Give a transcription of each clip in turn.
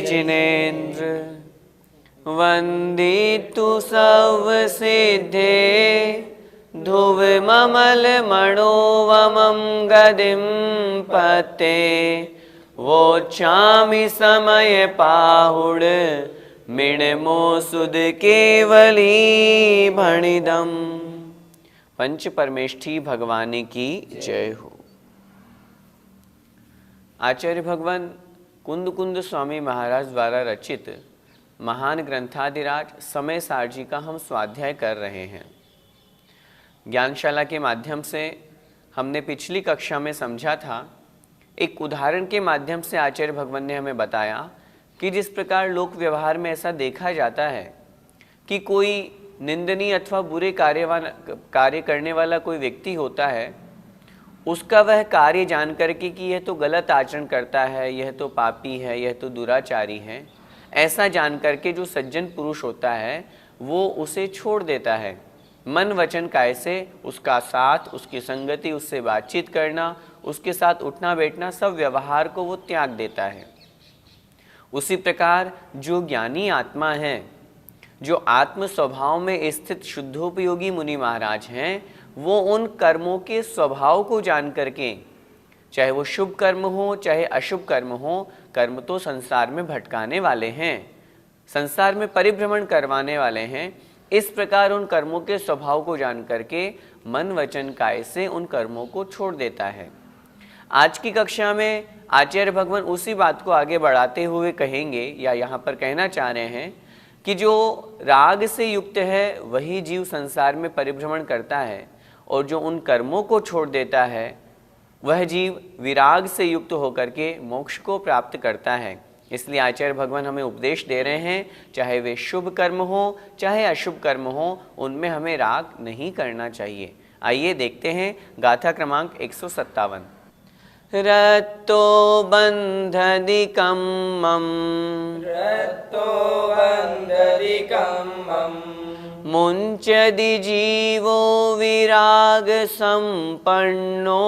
जिनेन्द्र वंदितु सब सिद्धे ध्रुव ममल मनोवमं गदिं पते वोचामि समय पाहुड़ मिणमो सुद केवली भणिदम। पंच परमेष्ठी भगवान की जय हो। आचार्य भगवान कुंद कुंद स्वामी महाराज द्वारा रचित महान ग्रंथाधिराज समय सार जी का हम स्वाध्याय कर रहे हैं। ज्ञानशाला के माध्यम से हमने पिछली कक्षा में समझा था, एक उदाहरण के माध्यम से आचार्य भगवान ने हमें बताया कि जिस प्रकार लोक व्यवहार में ऐसा देखा जाता है कि कोई निंदनीय अथवा बुरे कार्य करने वाला कोई व्यक्ति होता है, उसका वह कार्य जान करके कि यह तो गलत आचरण करता है, यह तो पापी है, यह तो दुराचारी है, ऐसा जान करके जो सज्जन पुरुष होता है वो उसे छोड़ देता है। मन वचन काय से उसका साथ, उसकी संगति, उससे बातचीत करना, उसके साथ उठना बैठना, सब व्यवहार को वो त्याग देता है। उसी प्रकार जो ज्ञानी आत्मा है, जो आत्म स्वभाव में स्थित शुद्धोपयोगी मुनि महाराज हैं, वो उन कर्मों के स्वभाव को जान करके, चाहे वो शुभ कर्म हो चाहे अशुभ कर्म हो, कर्म तो संसार में भटकाने वाले हैं, संसार में परिभ्रमण करवाने वाले हैं। इस प्रकार उन कर्मों के स्वभाव को जान करके मन वचन काय से उन कर्मों को छोड़ देता है। आज की कक्षा में आचार्य भगवान उसी बात को आगे बढ़ाते हुए कहेंगे, या यहाँ पर कहना चाह रहे हैं कि जो राग से युक्त है वही जीव संसार में परिभ्रमण करता है, और जो उन कर्मों को छोड़ देता है वह जीव विराग से युक्त होकर के मोक्ष को प्राप्त करता है। इसलिए आचार्य भगवान हमें उपदेश दे रहे हैं, चाहे वे शुभ कर्म हो चाहे अशुभ कर्म हो, उनमें हमें राग नहीं करना चाहिए। आइए देखते हैं गाथा क्रमांक 157। रत्तो बंधदिकं मम मुञ्चदि जीवो विराग संपन्नो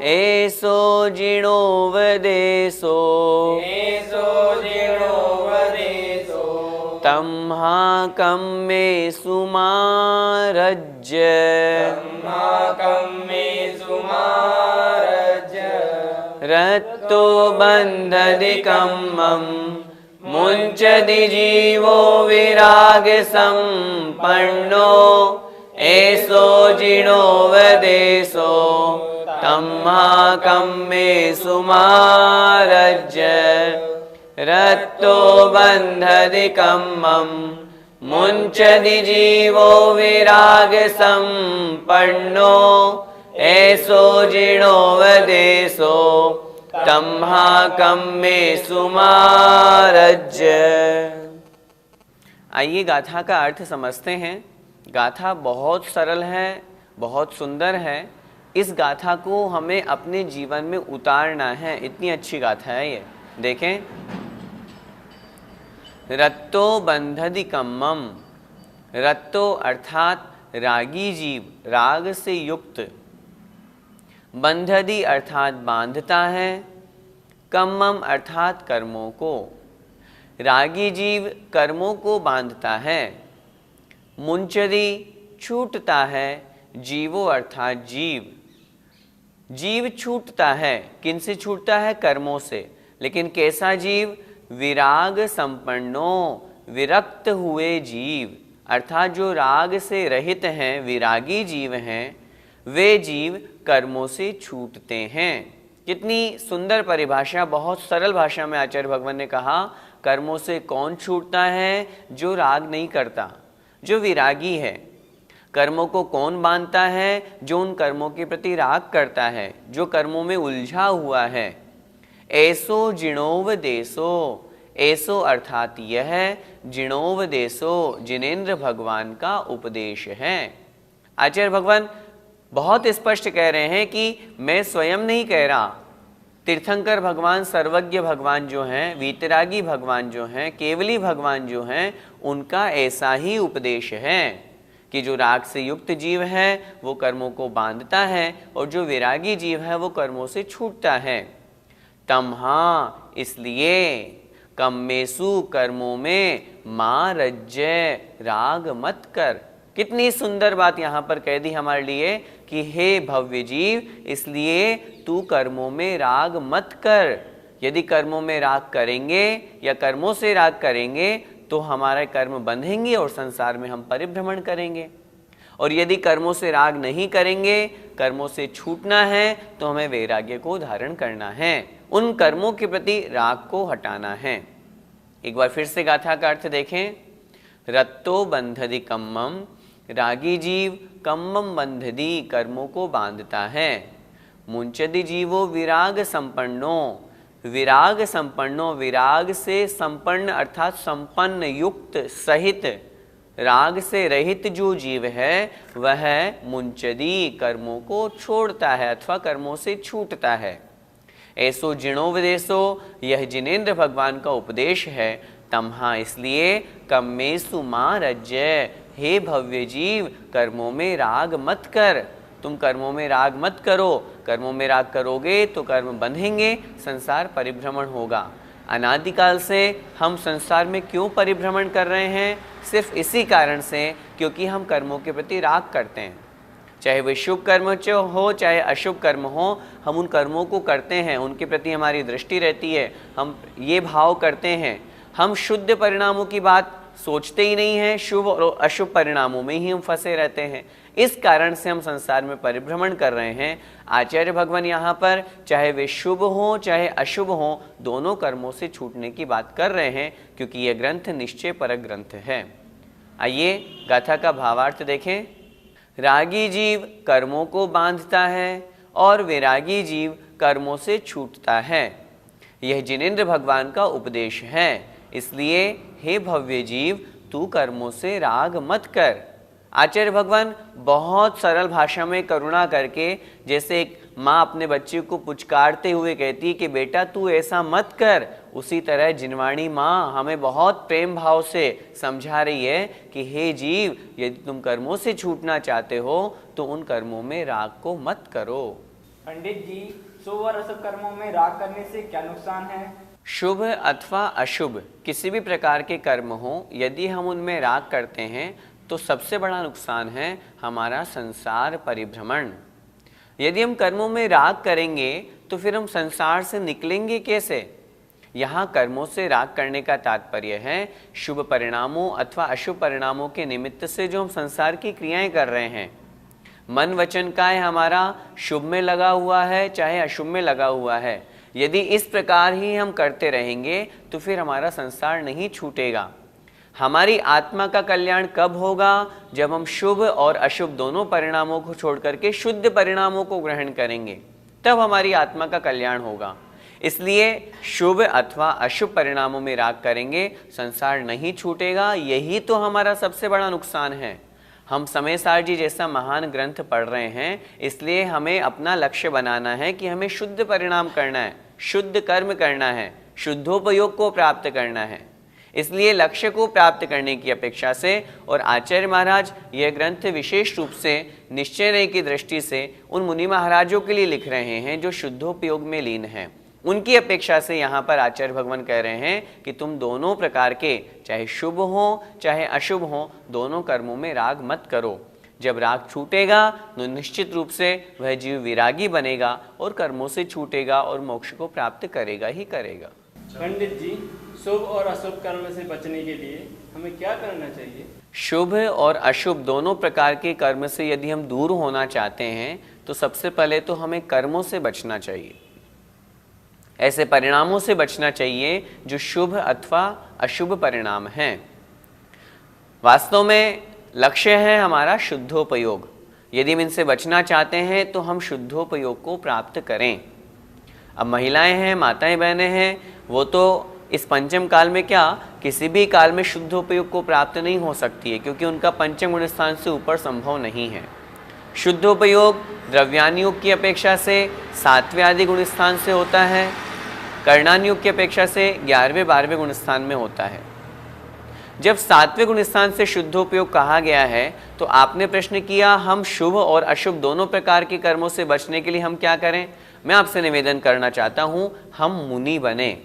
एसो जिणोवदेशो तम्हाकं मे सुमारज्य रत्तो बंधदिकं मम मुञ्चदि जीवो विराग संपन्नो एसो जिणोवदेशो तम्हाकं मे सुमारज्य रत्तो बंधदिकं मम मुञ्चदि जीवो विराग संपन्नो एसो जिणोवदेशो तम्हाकं मे सुमारज्य। आइए गाथा का अर्थ समझते हैं। गाथा बहुत सरल है, बहुत सुंदर है। इस गाथा को हमें अपने जीवन में उतारना है, इतनी अच्छी गाथा है ये। देखें, रत्तो बंधदिकं मम, रत्तो अर्थात रागी जीव, राग से युक्त, बंधदि अर्थात बांधता है, कम्मम अर्थात कर्मों को। रागी जीव कर्मों को बांधता है, मुंचदी छूटता है, जीवो अर्थात जीव, जीव छूटता है। किन से छूटता है? कर्मों से। लेकिन कैसा जीव? विराग संपन्नो, विरक्त हुए जीव, अर्थात जो राग से रहित हैं, विरागी जीव हैं, वे जीव कर्मों से छूटते हैं। कितनी सुंदर परिभाषा, बहुत सरल भाषा में आचार्य भगवान ने कहा, कर्मों से कौन छूटता है? जो राग नहीं करता, जो विरागी है। कर्मों को कौन बांधता है? जो उन कर्मों के प्रति राग करता है, जो कर्मों में उलझा हुआ है। ऐसो जिणोवदेशो, ऐसो अर्थात यह, जिणोवदेशो जिनेन्द्र भगवान का उपदेश है। आचार्य भगवान बहुत स्पष्ट कह रहे हैं कि मैं स्वयं नहीं कह रहा, तीर्थंकर भगवान, सर्वज्ञ भगवान जो हैं, वीतरागी भगवान जो हैं, केवली भगवान जो हैं, उनका ऐसा ही उपदेश है कि जो राग से युक्त जीव है वो कर्मों को बांधता है और जो विरागी जीव है वो कर्मों से छूटता है। तमहा, इसलिए कम्मेसु, कर्मों में, मां रज्जय, राग मत कर। कितनी सुंदर बात यहाँ पर कह दी हमारे लिए कि हे भव्य जीव, इसलिए तू कर्मों में राग मत कर। यदि कर्मों में राग करेंगे या कर्मों से राग करेंगे तो हमारे कर्म बंधेंगे और संसार में हम परिभ्रमण करेंगे। और यदि कर्मों से राग नहीं करेंगे, कर्मों से छूटना है, तो हमें वैराग्य को धारण करना है, उन कर्मों के प्रति राग को हटाना है। एक बार फिर से गाथा का अर्थ देखें। रत्तो बंधदि कम्मम, रागी जीव कम्मम बंधदि, कर्मों को बांधता है। मुंचदि जीवो विराग संपन्नो, विराग संपन्नो, विराग से संपन्न अर्थात संपन्न, युक्त, सहित, राग से रहित जो जीव है वह मुंचदी, कर्मों को छोड़ता है अथवा कर्मों से छूटता है। ऐसो जिणोपदेशो, यह जिनेन्द्र भगवान का उपदेश है। तमहा, इसलिए कम्मेसु मां रज्जय, हे भव्य जीव, कर्मों में राग मत कर। तुम कर्मों में राग मत करो। कर्मों में राग करोगे तो कर्म बंधेंगे, संसार परिभ्रमण होगा। अनादिकाल से हम संसार में क्यों परिभ्रमण कर रहे हैं? सिर्फ इसी कारण से क्योंकि हम कर्मों के प्रति राग करते हैं। चाहे वे शुभ कर्म हो चाहे अशुभ कर्म हो, हम उन कर्मों को करते हैं, उनके प्रति हमारी दृष्टि रहती है, हम ये भाव करते हैं। हम शुद्ध परिणामों की बात सोचते ही नहीं हैं, शुभ और अशुभ परिणामों में ही हम फंसे रहते हैं। इस कारण से हम संसार में परिभ्रमण कर रहे हैं। आचार्य भगवान यहाँ पर चाहे वे शुभ हो चाहे अशुभ हो, दोनों कर्मों से छूटने की बात कर रहे हैं, क्योंकि यह ग्रंथ निश्चय परक ग्रंथ है। आइए गाथा का भावार्थ देखें। रागी जीव कर्मों को बांधता है और वैरागी जीव कर्मों से छूटता है। यह जिनेन्द्र भगवान का उपदेश है। इसलिए हे भव्य जीव, तू कर्मों से राग मत कर। आचार्य भगवान बहुत सरल भाषा में करुणा करके, जैसे एक माँ अपने बच्चे को पुचकारते हुए कहती है कि बेटा तू ऐसा मत कर, उसी तरह जिनवाणी माँ हमें बहुत प्रेम भाव से समझा रही है कि हे जीव, यदि तुम कर्मों से छूटना चाहते हो तो उन कर्मों में राग को मत करो। पंडित जी, शुभ और अशुभ कर्मों में राग करने से क्या नुकसान है? शुभ अथवा अशुभ किसी भी प्रकार के कर्म हो, यदि हम उनमें राग करते हैं तो सबसे बड़ा नुकसान है हमारा संसार परिभ्रमण। यदि हम कर्मों में राग करेंगे तो फिर हम संसार से निकलेंगे कैसे? यहाँ कर्मों से राग करने का तात्पर्य है शुभ परिणामों अथवा अशुभ परिणामों के निमित्त से जो हम संसार की क्रियाएं कर रहे हैं। मन वचन काय हमारा शुभ में लगा हुआ है चाहे अशुभ में लगा हुआ है। यदि इस प्रकार ही हम करते रहेंगे तो फिर हमारा संसार नहीं छूटेगा। हमारी आत्मा का कल्याण कब होगा? जब हम शुभ और अशुभ दोनों परिणामों को छोड़ करके शुद्ध परिणामों को ग्रहण करेंगे, तब हमारी आत्मा का कल्याण होगा। इसलिए शुभ अथवा अशुभ परिणामों में राग करेंगे, संसार नहीं छूटेगा। यही तो हमारा सबसे बड़ा नुकसान है। हम समय सार जी जैसा महान ग्रंथ पढ़ रहे हैं, इसलिए हमें अपना लक्ष्य बनाना है कि हमें शुद्ध परिणाम करना है, शुद्ध कर्म करना है, शुद्धोपयोग को प्राप्त करना है। इसलिए लक्ष्य को प्राप्त करने की अपेक्षा से और आचार्य महाराज यह ग्रंथ विशेष रूप से निश्चय की दृष्टि से उन मुनि महाराजों के लिए लिख रहे हैं जो शुद्धोपयोग में लीन हैं। उनकी अपेक्षा से यहाँ पर आचार्य भगवान कह रहे हैं कि तुम दोनों प्रकार के, चाहे शुभ हो चाहे अशुभ हो, दोनों कर्मों में राग मत करो। जब राग छूटेगा तो निश्चित रूप से वह जीव विरागी बनेगा और कर्मों से छूटेगा और मोक्ष को प्राप्त करेगा ही करेगा। पंडित जी, शुभ और अशुभ कर्म से बचने के लिए हमें क्या करना चाहिए? शुभ और अशुभ दोनों प्रकार के कर्म से यदि हम दूर होना चाहते हैं तो सबसे पहले तो हमें कर्मों से बचना चाहिए, ऐसे परिणामों से बचना चाहिए जो शुभ अथवा अशुभ परिणाम हैं। वास्तव में लक्ष्य है हमारा शुद्धोपयोग। यदि हम इनसे बचना चाहते हैं तो हम शुद्धोपयोग को प्राप्त करें। अब महिलाएं हैं, माताएं बहनें हैं, वो तो इस पंचम काल में क्या किसी भी काल में शुद्धोपयोग को प्राप्त नहीं हो सकती है, क्योंकि उनका पंचम गुण स्थान से ऊपर संभव नहीं है। शुद्धोपयोग द्रव्यानुयोग की अपेक्षा से 7वें आदि गुण स्थान से होता है, कर्णानुयोग की अपेक्षा से 11वें 12वें गुण स्थान में होता है। जब सात्विक गुण स्थान से शुद्धोपयोग कहा गया है तो आपने प्रश्न किया हम शुभ और अशुभ दोनों प्रकार के कर्मों से बचने के लिए हम क्या करें। मैं आपसे निवेदन करना चाहता हूं हम मुनि बने,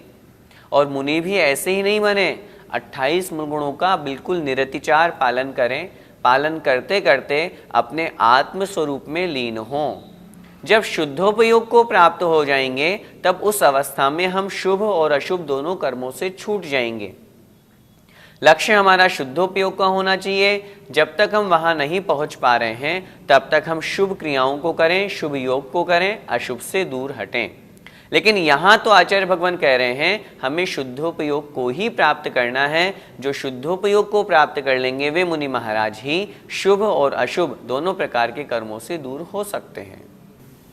और मुनि भी ऐसे ही नहीं बने, 28 मूल गुणों का बिल्कुल निरतिचार पालन करें। पालन करते करते अपने आत्म स्वरूप में लीन हों। जब शुद्धोपयोग को प्राप्त हो जाएंगे तब उस अवस्था में हम शुभ और अशुभ दोनों कर्मों से छूट जाएंगे। लक्ष्य हमारा शुद्धोपयोग का होना चाहिए। जब तक हम वहां नहीं पहुंच पा रहे हैं तब तक हम शुभ क्रियाओं को करें, शुभ योग को करें, अशुभ से दूर हटें। लेकिन यहाँ तो आचार्य भगवान कह रहे हैं हमें शुद्धोपयोग को ही प्राप्त करना है। जो शुद्धोपयोग को प्राप्त कर लेंगे वे मुनि महाराज ही शुभ और अशुभ दोनों प्रकार के कर्मों से दूर हो सकते हैं।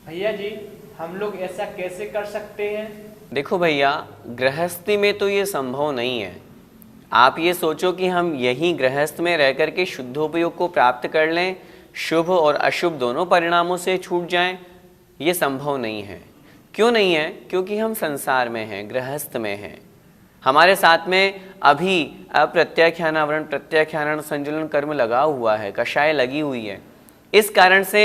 भैया जी, हम लोग ऐसा कैसे कर सकते हैं? देखो भैया, गृहस्थी में तो ये संभव नहीं है। आप ये सोचो कि हम यही गृहस्थ में रह करके शुद्धोपयोग को प्राप्त कर लें, शुभ और अशुभ दोनों परिणामों से छूट जाएं, ये संभव नहीं है। क्यों नहीं है? क्योंकि हम संसार में हैं, गृहस्थ में हैं। हमारे साथ में अभी अप्रत्याख्यानावरण, प्रत्याख्यान, संजुलन कर्म लगा हुआ है, कषाय लगी हुई है। इस कारण से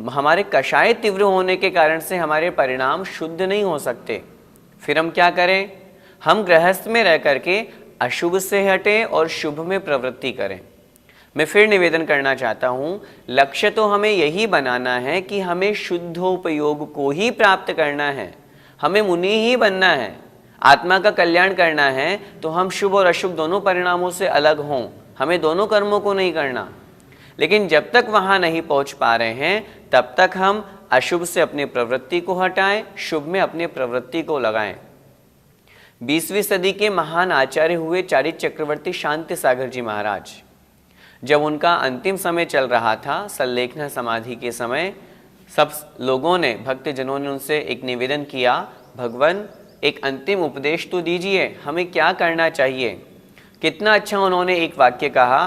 हमारे कषाय तीव्र होने के कारण से हमारे परिणाम शुद्ध नहीं हो सकते। फिर हम क्या करें? हम गृहस्थ में रह करके अशुभ से हटें और शुभ में प्रवृत्ति करें। मैं फिर निवेदन करना चाहता हूं, लक्ष्य तो हमें यही बनाना है कि हमें शुद्धोपयोग को ही प्राप्त करना है, हमें मुनि ही बनना है, आत्मा का कल्याण करना है। तो हम शुभ और अशुभ दोनों परिणामों से अलग हों, हमें दोनों कर्मों को नहीं करना। लेकिन जब तक वहां नहीं पहुंच पा रहे हैं तब तक हम अशुभ से अपनी प्रवृत्ति को हटाएं, शुभ में अपनी प्रवृत्ति को लगाएं। 20वीं सदी के महान आचार्य हुए चारित चक्रवर्ती शांति सागर जी महाराज, जब उनका अंतिम समय चल रहा था, संलेखना समाधि के समय, सब लोगों ने, भक्तजनों ने उनसे एक निवेदन किया, भगवान एक अंतिम उपदेश तो दीजिए, हमें क्या करना चाहिए। कितना अच्छा उन्होंने एक वाक्य कहा,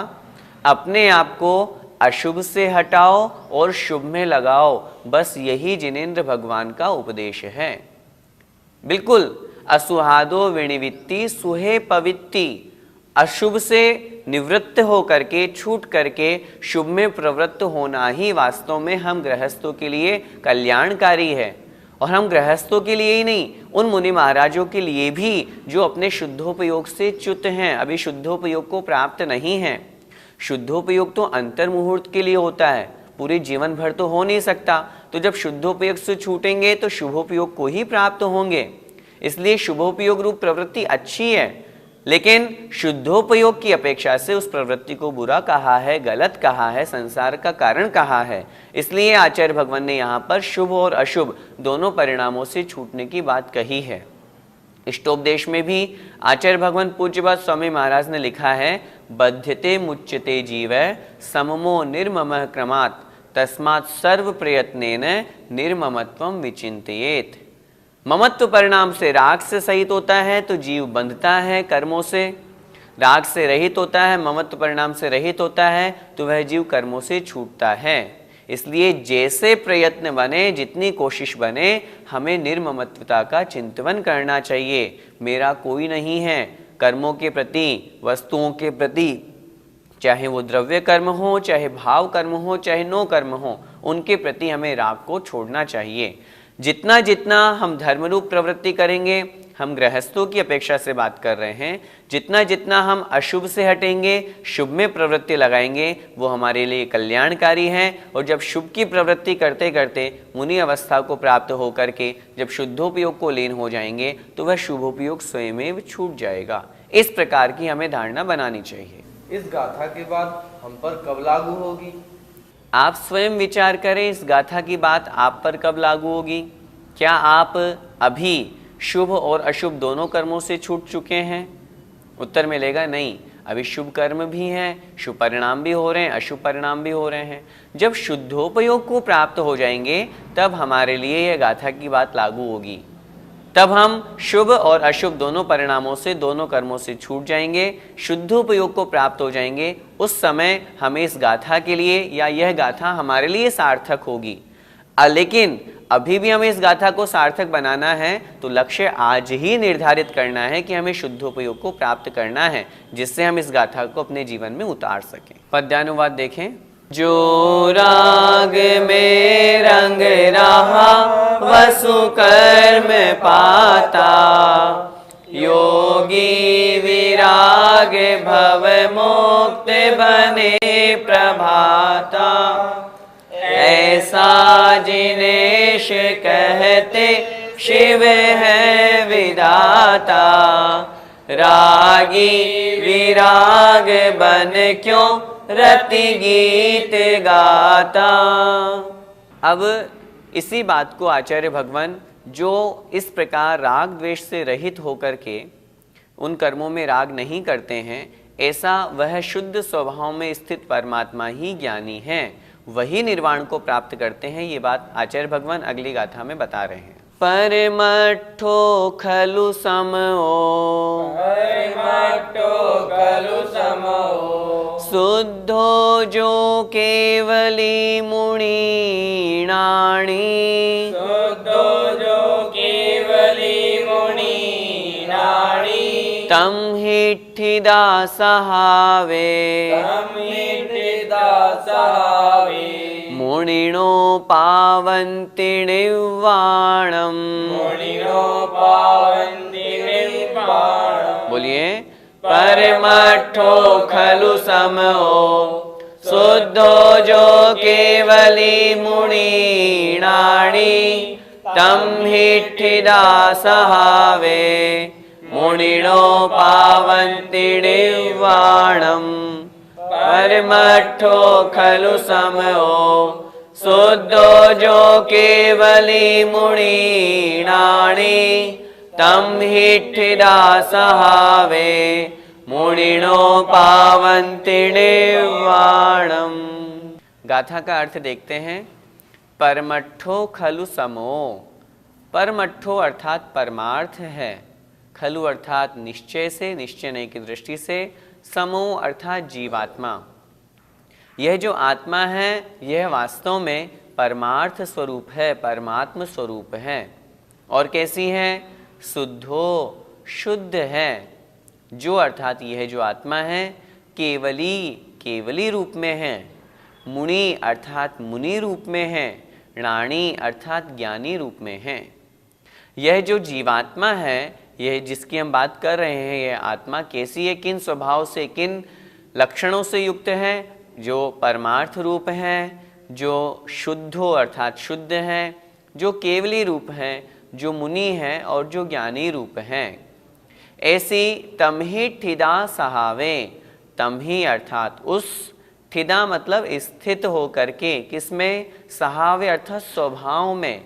अपने आप को अशुभ से हटाओ और शुभ में लगाओ, बस यही जिनेंद्र भगवान का उपदेश है। बिल्कुल, असुहादो विनिवित्ति सुहे पवित्ति, अशुभ से निवृत्त हो करके, छूट करके शुभ में प्रवृत्त होना ही वास्तव में हम गृहस्थों के लिए कल्याणकारी है। और हम गृहस्थों के लिए ही नहीं, उन मुनि महाराजों के लिए भी जो अपने शुद्धोपयोग से च्युत हैं, अभी शुद्धोपयोग को प्राप्त नहीं हैं। शुद्धोपयोग तो अंतर मुहूर्त के लिए होता है, पूरे जीवन भर तो हो नहीं सकता। तो जब शुद्धोपयोग से छूटेंगे तो शुभोपयोग को ही प्राप्त होंगे। इसलिए शुभोपयोग रूप प्रवृत्ति अच्छी है, लेकिन शुद्धोपयोग की अपेक्षा से उस प्रवृत्ति को बुरा कहा है, गलत कहा है, संसार का कारण कहा है। इसलिए आचार्य भगवान ने यहाँ पर शुभ और अशुभ दोनों परिणामों से छूटने की बात कही है। इष्टोपदेश में भी आचार्य भगवान पूज्यपाद स्वामी महाराज ने लिखा है, बध्यते मुच्यते जीव सममो निर्मम क्रमात् तस्मात् सर्व प्रयत्नेन निर्ममत्वं विचिंतयेत्। ममत्व परिणाम से राग से सहित होता है तो जीव बंधता है कर्मों से, राग से रहित होता है, ममत्व परिणाम से रहित होता है तो वह जीव कर्मों से छूटता है। इसलिए जैसे प्रयत्न बने, जितनी कोशिश बने, हमें निर्ममत्वता का चिंतन करना चाहिए। मेरा कोई नहीं है, कर्मों के प्रति, वस्तुओं के प्रति, चाहे वो द्रव्य कर्म हो, चाहे भाव कर्म हो, चाहे नो कर्म हो, उनके प्रति हमें राग को छोड़ना चाहिए। जितना जितना हम धर्मरूप प्रवृत्ति करेंगे, हम गृहस्थों की अपेक्षा से बात कर रहे हैं, जितना जितना हम अशुभ से हटेंगे, शुभ में प्रवृत्ति लगाएंगे, वो हमारे लिए कल्याणकारी है। और जब शुभ की प्रवृत्ति करते करते मुनि अवस्था को प्राप्त हो करके जब शुद्धोपयोग को लीन हो जाएंगे तो वह शुभोपयोग स्वयं छूट जाएगा। इस प्रकार की हमें धारणा बनानी चाहिए। इस गाथा के बाद हम पर कब लागू होगी? आप स्वयं विचार करें, इस गाथा की बात आप पर कब लागू होगी। क्या आप अभी शुभ और अशुभ दोनों कर्मों से छूट चुके हैं? उत्तर मिलेगा नहीं, अभी शुभ कर्म भी हैं, शुभ परिणाम भी हो रहे हैं, अशुभ परिणाम भी हो रहे हैं। जब शुद्धोपयोग को प्राप्त हो जाएंगे तब हमारे लिए यह गाथा की बात लागू होगी। तब हम शुभ और अशुभ दोनों परिणामों से, दोनों कर्मों से छूट जाएंगे, शुद्धोपयोग को प्राप्त हो जाएंगे। उस समय हमें इस गाथा के लिए या यह गाथा हमारे लिए सार्थक होगी। लेकिन अभी भी हमें इस गाथा को सार्थक बनाना है तो लक्ष्य आज ही निर्धारित करना है कि हमें शुद्धोपयोग को प्राप्त करना है, जिससे हम इस गाथा को अपने जीवन में उतार सकें। पद्यानुवाद देखें। जो राग में रंग रहा वसु कर्म पाता, योगी विराग भव मुक्त बने प्रभाता। ऐसा जिनेश कहते शिव है विदाता, रागी विराग बन क्यों रति गीत गाता। अब इसी बात को आचार्य भगवान जो इस प्रकार राग द्वेष से रहित होकर के उन कर्मों में राग नहीं करते हैं, ऐसा वह शुद्ध स्वभाव में स्थित परमात्मा ही ज्ञानी है, वही निर्वाण को प्राप्त करते हैं। ये बात आचार्य भगवान अगली गाथा में बता रहे हैं। परमट्ठो खलु समओ, परमट्ठो खलु समओ, शुद्धो जो केवली मुनीणाणी, शुद्धो जो केवली मुनीणाणी, तम हिठिदा सहावे, तम हिठिदा सहावे, मुनिनो पावन्ति निर्वाणम, मुनिनो पावन्ति निर्वाणम। बोलिए। परमट्ठो खलु समओ, शुद्धो जो केवली मुनीणाणी, तम हिठिदा सहावे, मुनिनो पावन्ति निर्वाणम। परमट्ठो खलु समओ, शुद्धो जो केवली मुनीणाणी, तम हिठिदा सहावे, मुनिनो पावन्ति निर्वाणम। गाथा का अर्थ देखते हैं। परमट्ठो खलु समो, परमट्ठो अर्थात परमार्थ है, खलु अर्थात निश्चय से, निश्चय नहीं की दृष्टि से, समो अर्थात जीवात्मा। यह जो आत्मा है यह वास्तव में परमार्थ स्वरूप है, परमात्म स्वरूप है। और कैसी है? शुद्धो, शुद्ध है। जो अर्थात यह जो आत्मा है केवली, केवली रूप में है। मुनि अर्थात मुनि रूप में है। णाणी अर्थात ज्ञानी रूप में है। यह जो जीवात्मा है, यह जिसकी हम बात कर रहे हैं, यह आत्मा कैसी है, किन स्वभाव से, किन लक्षणों से युक्त है? जो परमार्थ रूप है, जो शुद्धो अर्थात शुद्ध है, जो केवली रूप है, जो मुनि है और जो ज्ञानी रूप है। ऐसी तमहि ठिदा सहावे, तमहि अर्थात उस, ठिदा मतलब स्थित हो करके, किसमें? सहावे अर्थात स्वभाव में,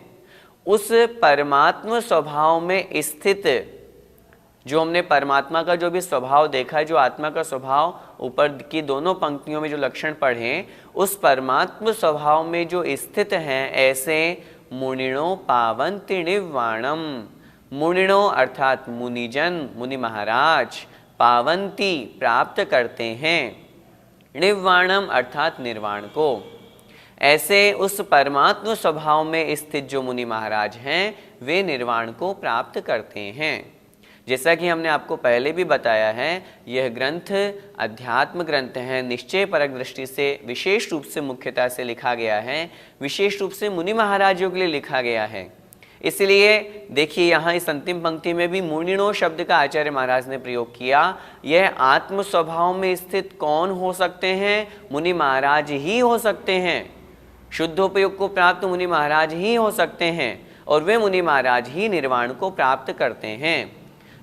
उस परमात्म स्वभाव में स्थित। जो हमने परमात्मा का जो भी स्वभाव देखा है, जो आत्मा का स्वभाव ऊपर की दोनों पंक्तियों में जो लक्षण पढ़े, उस परमात्म स्वभाव में जो स्थित हैं, ऐसे मुनिणो पावन्ति निर्वाणम। मुनिणो अर्थात मुनिजन, मुनि महाराज, पावन्ति प्राप्त करते हैं, निर्वाणम अर्थात निर्वाण को। ऐसे उस परमात्म स्वभाव में स्थित जो मुनि महाराज हैं, वे निर्वाण को प्राप्त करते हैं। जैसा कि हमने आपको पहले भी बताया है, यह ग्रंथ अध्यात्म ग्रंथ है, निश्चय परक दृष्टि से विशेष रूप से मुख्यता से लिखा गया है, विशेष रूप से मुनि महाराजों के लिए लिखा गया है। इसलिए देखिए यहाँ इस अंतिम पंक्ति में भी मुनिणो शब्द का आचार्य महाराज ने प्रयोग किया। यह आत्म स्वभाव में स्थित कौन हो सकते हैं? मुनि महाराज ही हो सकते हैं। शुद्धोपयोग को प्राप्त मुनि महाराज ही हो सकते हैं, और वे मुनि महाराज ही निर्वाण को प्राप्त करते हैं।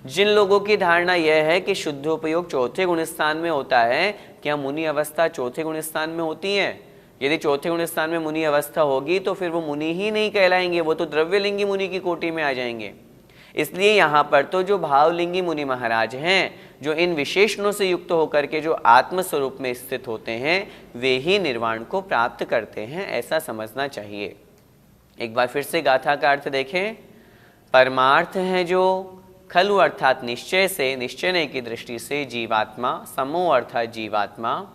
जिन लोगों की धारणा यह है कि शुद्धोपयोग चौथे गुण स्थान में होता है, क्या मुनि अवस्था चौथे गुण स्थान में होती है? यदि चौथे गुण स्थान में मुनि अवस्था होगी तो फिर वो मुनि ही नहीं कहलाएंगे, वो तो द्रव्यलिंगी मुनि की कोटि में आ जाएंगे। इसलिए यहाँ पर तो जो भावलिंगी मुनि महाराज हैं, जो इन विशेषणों से युक्त होकर के जो आत्मस्वरूप में स्थित होते हैं, वे ही निर्वाण को प्राप्त करते हैं, ऐसा समझना चाहिए। एक बार फिर से गाथा का अर्थ देखें। परमार्थ है जो, खलु अर्थात निश्चय से, निश्चय नहीं की दृष्टि से, जीवात्मा, समो अर्थात जीवात्मा,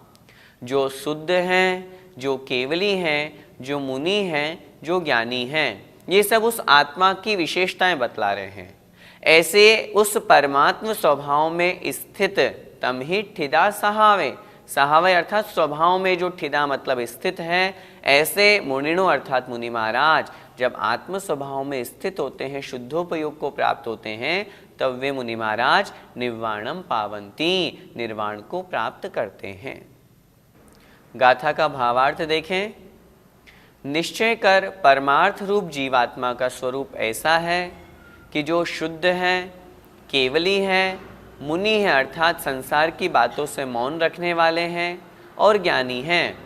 जो शुद्ध हैं, जो केवली हैं, जो मुनि हैं, जो ज्ञानी हैं। ये सब उस आत्मा की विशेषताएं बतला रहे हैं। ऐसे उस परमात्म स्वभाव में स्थित तम ही ठिदा सहावे, सहावे अर्थात स्वभाव में जो ठिदा मतलब स्थित है, ऐसे मुनिणो अर्थात मुनि महाराज जब आत्म स्वभाव में स्थित होते हैं, शुद्धोपयोग को प्राप्त होते हैं, तब वे मुनि महाराज निर्वाणम पावंती, निर्वाण को प्राप्त करते हैं। गाथा का भावार्थ देखें। निश्चय कर परमार्थ रूप जीवात्मा का स्वरूप ऐसा है कि जो शुद्ध है, केवली है, मुनि है अर्थात संसार की बातों से मौन रखने वाले हैं और ज्ञानी हैं।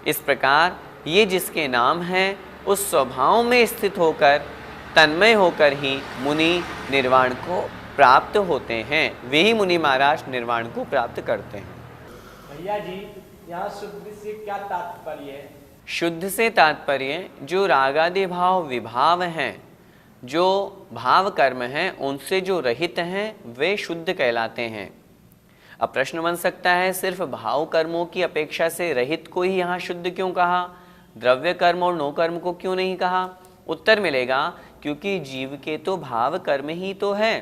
इस प्रकार ये जिसके नाम हैं उस स्वभाव में स्थित होकर तन्मय होकर ही मुनि निर्वाण को प्राप्त होते हैं। वे ही मुनि महाराज निर्वाण को प्राप्त करते हैं। भैया जी, यहाँ शुद्ध से क्या तात्पर्य है? शुद्ध से तात्पर्य जो रागादि भाव विभाव हैं, जो भाव कर्म हैं, उनसे जो रहित हैं वे शुद्ध कहलाते हैं। अब प्रश्न बन सकता है सिर्फ भाव कर्मों की अपेक्षा से रहित को ही यहाँ शुद्ध क्यों कहा, द्रव्य कर्म और नो कर्म को क्यों नहीं कहा? उत्तर मिलेगा क्योंकि जीव के तो भाव कर्म ही तो है,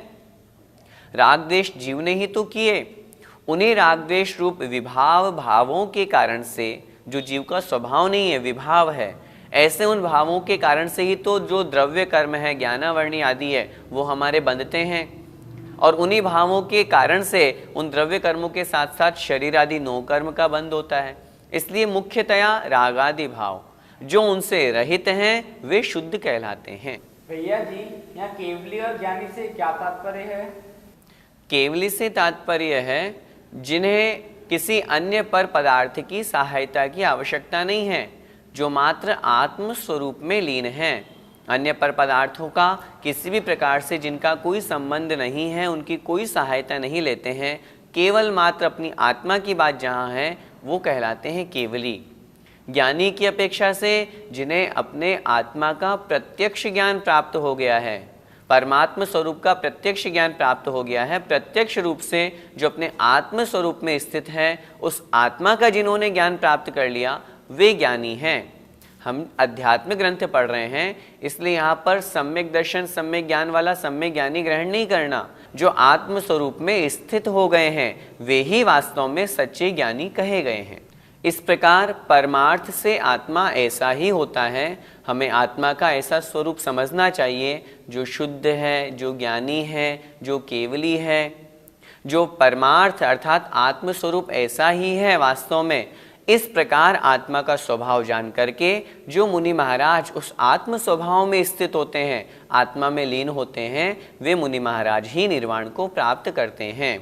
राग द्वेष जीव ने ही तो किए। उन्हीं राग द्वेष रूप विभाव भावों के कारण से, जो जीव का स्वभाव नहीं है विभाव है, ऐसे उन भावों के कारण से ही तो जो द्रव्य कर्म है, ज्ञानावर्णी आदि है, वो हमारे बंधते हैं। और उन्हीं भावों के कारण से उन द्रव्य कर्मों के साथ साथ शरीर आदि नो कर्म का बंध होता है। इसलिए मुख्यतया रागादि भाव जो उनसे रहित हैं वे शुद्ध कहलाते हैं। भैया जी, यहाँ केवली और ज्ञानी से क्या तात्पर्य है? केवली से तात्पर्य है जिन्हें किसी अन्य पर पदार्थ की सहायता की आवश्यकता नहीं है, जो मात्र आत्म स्वरूप में लीन हैं। अन्य पर पदार्थों का किसी भी प्रकार से जिनका कोई संबंध नहीं है, उनकी कोई सहायता नहीं लेते हैं, केवल मात्र अपनी आत्मा की बात जहाँ है वो कहलाते हैं केवली। ज्ञानी की अपेक्षा से जिन्हें अपने आत्मा का प्रत्यक्ष ज्ञान प्राप्त हो गया है, परमात्म स्वरूप का प्रत्यक्ष ज्ञान प्राप्त हो गया है, प्रत्यक्ष रूप से जो अपने आत्म स्वरूप में स्थित है, उस आत्मा का जिन्होंने ज्ञान प्राप्त कर लिया वे ज्ञानी हैं। हम अध्यात्म ग्रंथ पढ़ रहे हैं, इसलिए यहाँ पर सम्यक दर्शन सम्यक ज्ञान वाला सम्यक ज्ञानी ग्रहण नहीं करना। जो आत्म स्वरूप में स्थित हो गए हैं वे ही वास्तव में सच्चे ज्ञानी कहे गए हैं। इस प्रकार परमार्थ से आत्मा ऐसा ही होता है। हमें आत्मा का ऐसा स्वरूप समझना चाहिए जो शुद्ध है, जो ज्ञानी है, जो केवली है, जो परमार्थ अर्थात आत्म स्वरूप ऐसा ही है वास्तव में। इस प्रकार आत्मा का स्वभाव जान करके जो मुनि महाराज उस आत्म स्वभाव में स्थित होते हैं, आत्मा में लीन होते हैं, वे मुनि महाराज ही निर्वाण को प्राप्त करते हैं।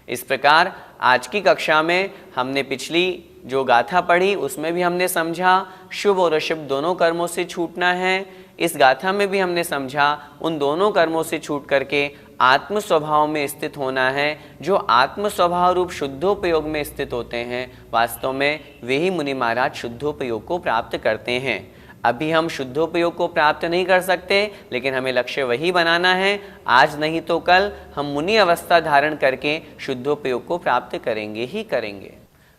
इस प्रकार आज की कक्षा में हमने पिछली जो गाथा पढ़ी उसमें भी हमने समझा शुभ और अशुभ दोनों कर्मों से छूटना है। इस गाथा में भी हमने समझा उन दोनों कर्मों से छूट करके आत्म स्वभाव में स्थित होना है। जो आत्म स्वभाव रूप शुद्धोपयोग में स्थित होते हैं, वास्तव में वे ही मुनि महाराज शुद्धोपयोग को प्राप्त करते हैं। अभी हम शुद्धोपयोग को प्राप्त नहीं कर सकते, लेकिन हमें लक्ष्य वही बनाना है। आज नहीं तो कल हम मुनि अवस्था धारण करके शुद्धोपयोग को प्राप्त करेंगे ही करेंगे।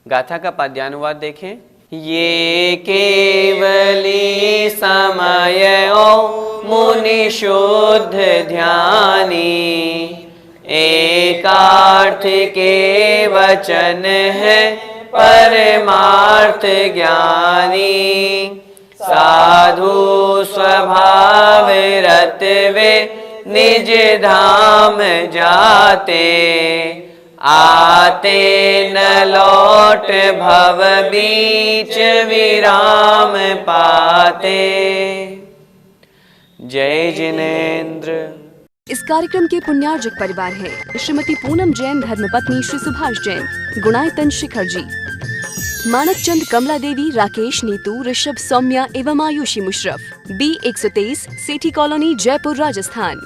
गाथा का पद्यानुवाद देखें। ये केवली समय ओ मुनि शुद्ध ध्यानी, एकार्थ के वचन है परमार्थ ज्ञानी। साधु स्वभाव रत वे निज धाम जाते, आते न लौट भव बीच विराम पाते। जय जिनेन्द्र। इस कार्यक्रम के पुण्यार्जक परिवार हैं श्रीमती पूनम जैन, धर्मपत्नी श्री सुभाष जैन, गुणायतन शिखर जी, मानक चंद, कमला देवी, राकेश, नीतू, ऋषभ, सौम्या एवं Ayushi Musharraf, B123, Sethi colony, Jaipur, Rajasthan.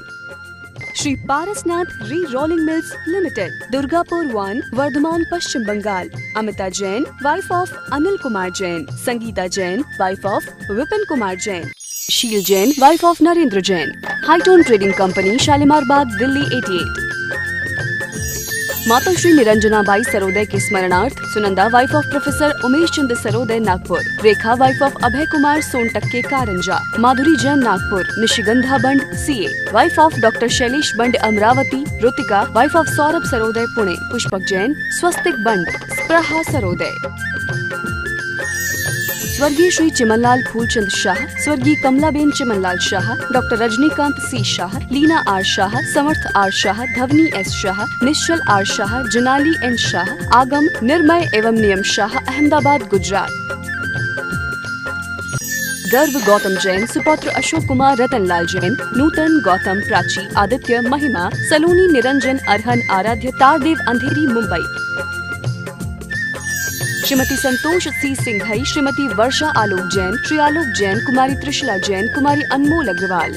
Shri Parasnath re rolling mills limited, Durgapur 1, Vardhaman, Paschim Bangal. Amita Jain, wife of Anil Kumar Jain. Sangeeta Jain, wife of Vipin Kumar Jain. Sheel Jain, wife of Narendra Jain. Hightone trading company, Shalimar Bagh, Delhi 88। माता श्री निरंजनाबाई सरोदे के स्मरणार्थ Sunanda wife of professor Umesh Chandra Sarode Nagpur, Rekha wife of Abhay Kumar Sontakke Karanja, Madhuri Jain Nagpur, Nishigandha Band CA wife of doctor Shailesh Band Amravati, Rutika wife of Saurabh Sarode Pune, Pushpak Jain Swastik Band Spruha Sarode. स्वर्गीय श्री चिमनलाल फूलचंद शाह, स्वर्गीय Kamlaben Chimanlal Shah, doctor Rajnikant C Shah, Leena R Shah, Samarth R Shah, Dhwani S Shah, Nishchal R Shah, Junali N Shah, Aagam Nirmay एवं नियम शाह, अहमदाबाद गुजरात। गर्व गौतम जैन, सुपौत्र अशोक कुमार रतनलाल जैन, नूतन गौतम प्राची, आदित्य महिमा, सलोनी निरंजन अरहन आराध्य, तारदेव अंधेरी मुंबई। श्रीमती संतोष सी सिंघई, श्रीमती वर्षा आलोक जैन, श्री आलोक जैन, कुमारी त्रिशला जैन, कुमारी अनमोल अग्रवाल।